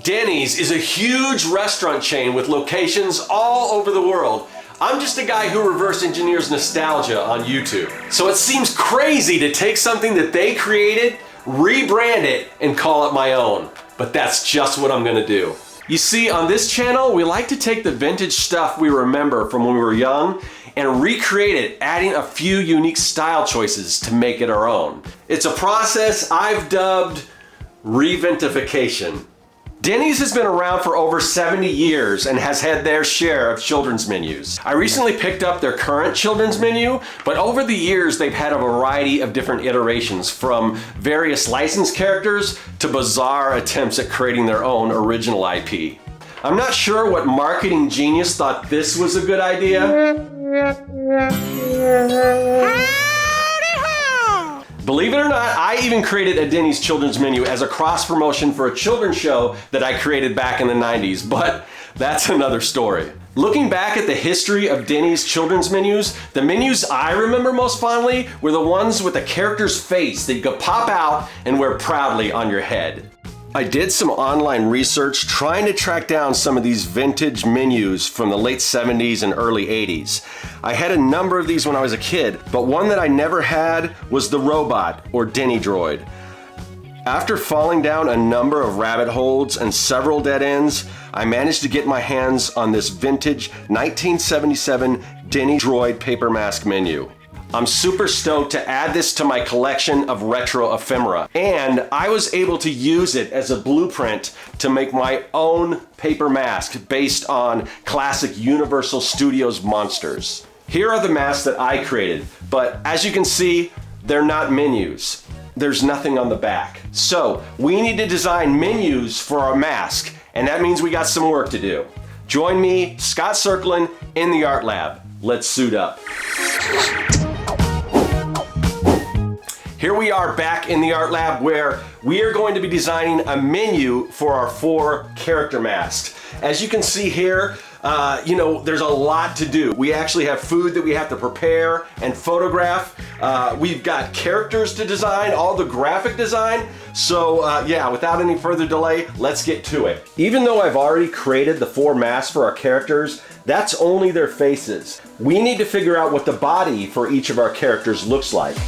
Denny's is a huge restaurant chain with locations all over the world. I'm just a guy who reverse engineers nostalgia on YouTube. So it seems crazy to take something that they created, rebrand it, and call it my own. But that's just what I'm gonna do. You see, on this channel, we like to take the vintage stuff we remember from when we were young and recreate it, adding a few unique style choices to make it our own. It's a process I've dubbed reventification. Denny's has been around for over 70 years and has had their share of children's menus. I recently picked up their current children's menu, but over the years they've had a variety of different iterations, from various licensed characters to bizarre attempts at creating their own original IP. I'm not sure what marketing genius thought this was a good idea. Believe it or not, I even created a Denny's children's menu as a cross promotion for a children's show that I created back in the 90s, but that's another story. Looking back at the history of Denny's children's menus, the menus I remember most fondly were the ones with a character's face that you could pop out and wear proudly on your head. I did some online research trying to track down some of these vintage menus from the late 70s and early 80s. I had a number of these when I was a kid, but one that I never had was the robot, or Denny droid. After falling down a number of rabbit holes and several dead ends, I managed to get my hands on this vintage 1977 Denny droid paper mask menu. I'm super stoked to add this to my collection of retro ephemera, and I was able to use it as a blueprint to make my own paper mask based on classic Universal Studios monsters. Here are the masks that I created, but as you can see, they're not menus. There's nothing on the back. So we need to design menus for our mask, and that means we got some work to do. Join me, Scott Circlin, in the art lab. Let's suit up. Here we are back in the art lab where we are going to be designing a menu for our 4 character masks. As you can see here, there's a lot to do. We actually have food that we have to prepare and photograph. We've got characters to design, all the graphic design. So without any further delay, let's get to it. Even though I've already created the 4 masks for our characters, that's only their faces. We need to figure out what the body for each of our characters looks like.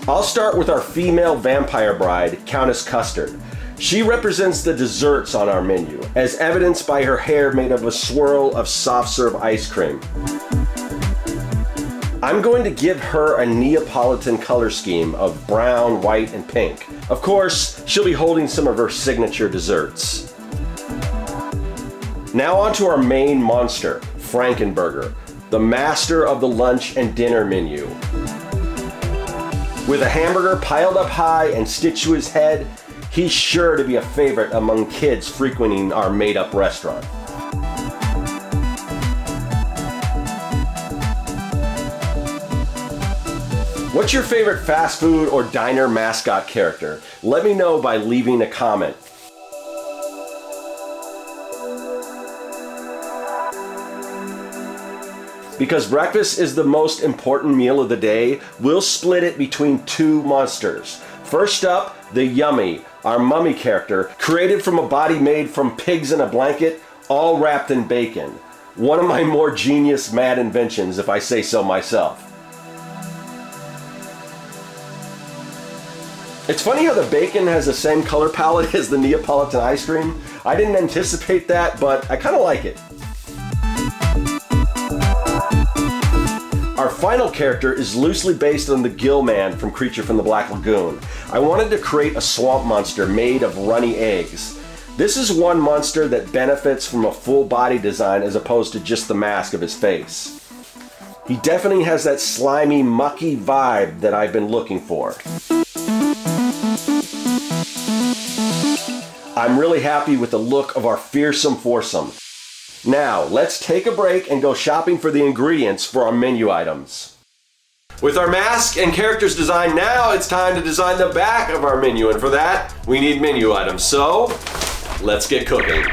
I'll start with our female vampire bride, Countess Custard. She represents the desserts on our menu, as evidenced by her hair made of a swirl of soft serve ice cream. I'm going to give her a Neapolitan color scheme of brown, white, and pink. Of course, she'll be holding some of her signature desserts. Now on to our main monster, Frankenburger, the master of the lunch and dinner menu. With a hamburger piled up high and stitched to his head, he's sure to be a favorite among kids frequenting our made-up restaurant. What's your favorite fast food or diner mascot character? Let me know by leaving a comment. Because breakfast is the most important meal of the day, we'll split it between 2 monsters. First up, the Yummy, our mummy character, created from a body made from pigs in a blanket, all wrapped in bacon. One of my more genius mad inventions, if I say so myself. It's funny how the bacon has the same color palette as the Neapolitan ice cream. I didn't anticipate that, but I kind of like it. Our final character is loosely based on the Gill Man from Creature from the Black Lagoon. I wanted to create a swamp monster made of runny eggs. This is one monster that benefits from a full body design as opposed to just the mask of his face. He definitely has that slimy, mucky vibe that I've been looking for. I'm really happy with the look of our fearsome foursome. Now, let's take a break and go shopping for the ingredients for our menu items. With our mask and characters designed, now it's time to design the back of our menu, and for that, we need menu items. So, let's get cooking.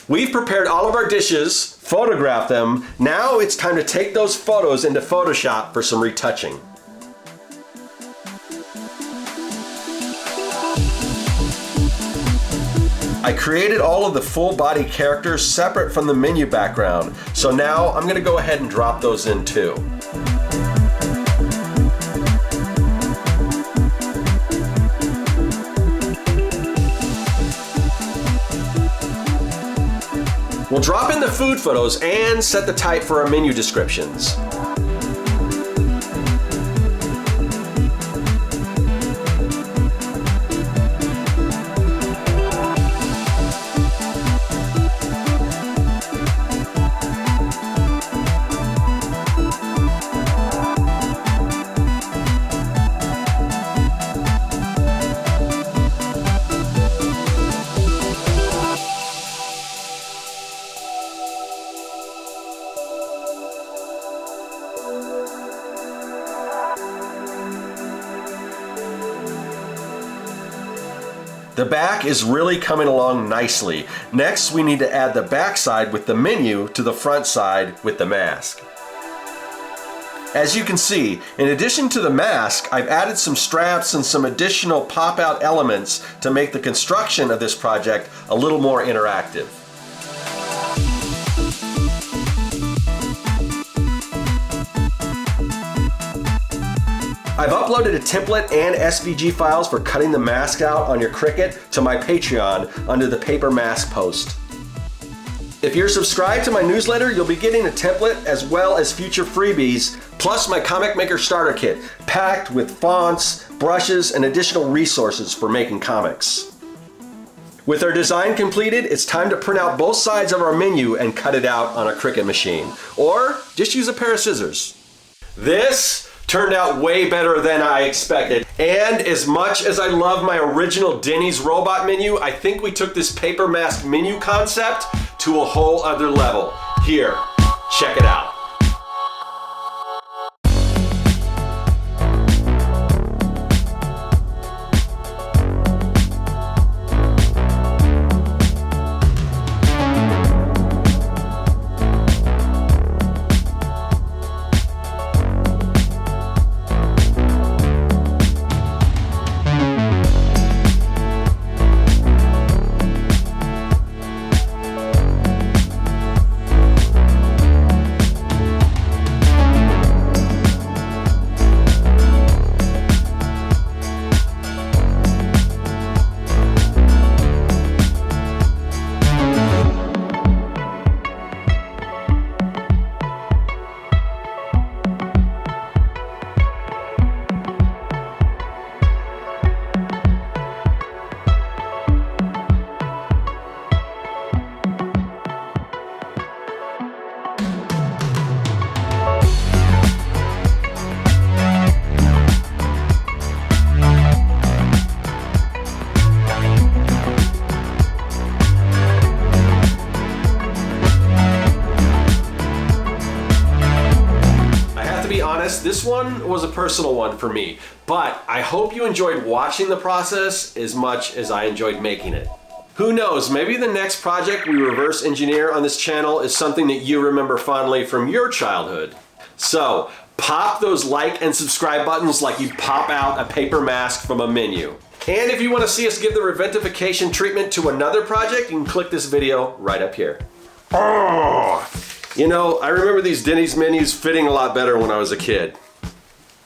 We've prepared all of our dishes, photographed them. Now it's time to take those photos into Photoshop for some retouching. I created all of the full body characters separate from the menu background, so now I'm going to go ahead and drop those in too. We'll drop in the food photos and set the type for our menu descriptions. The back is really coming along nicely. Next, we need to add the back side with the menu to the front side with the mask. As you can see, in addition to the mask, I've added some straps and some additional pop-out elements to make the construction of this project a little more interactive. I've uploaded a template and SVG files for cutting the mask out on your Cricut to my Patreon under the paper mask post. If you're subscribed to my newsletter, you'll be getting a template as well as future freebies, plus my Comic Maker Starter Kit, packed with fonts, brushes, and additional resources for making comics. With our design completed, it's time to print out both sides of our menu and cut it out on a Cricut machine, or just use a pair of scissors. This turned out way better than I expected. And as much as I love my original Denny's robot menu, I think we took this paper mask menu concept to a whole other level. Here, check it out. This one was a personal one for me, but I hope you enjoyed watching the process as much as I enjoyed making it. Who knows, maybe the next project we reverse engineer on this channel is something that you remember fondly from your childhood. So, pop those like and subscribe buttons like you pop out a paper mask from a menu. And if you want to see us give the reventification treatment to another project, you can click this video right up here. Oh, you know, I remember these Denny's menus fitting a lot better when I was a kid.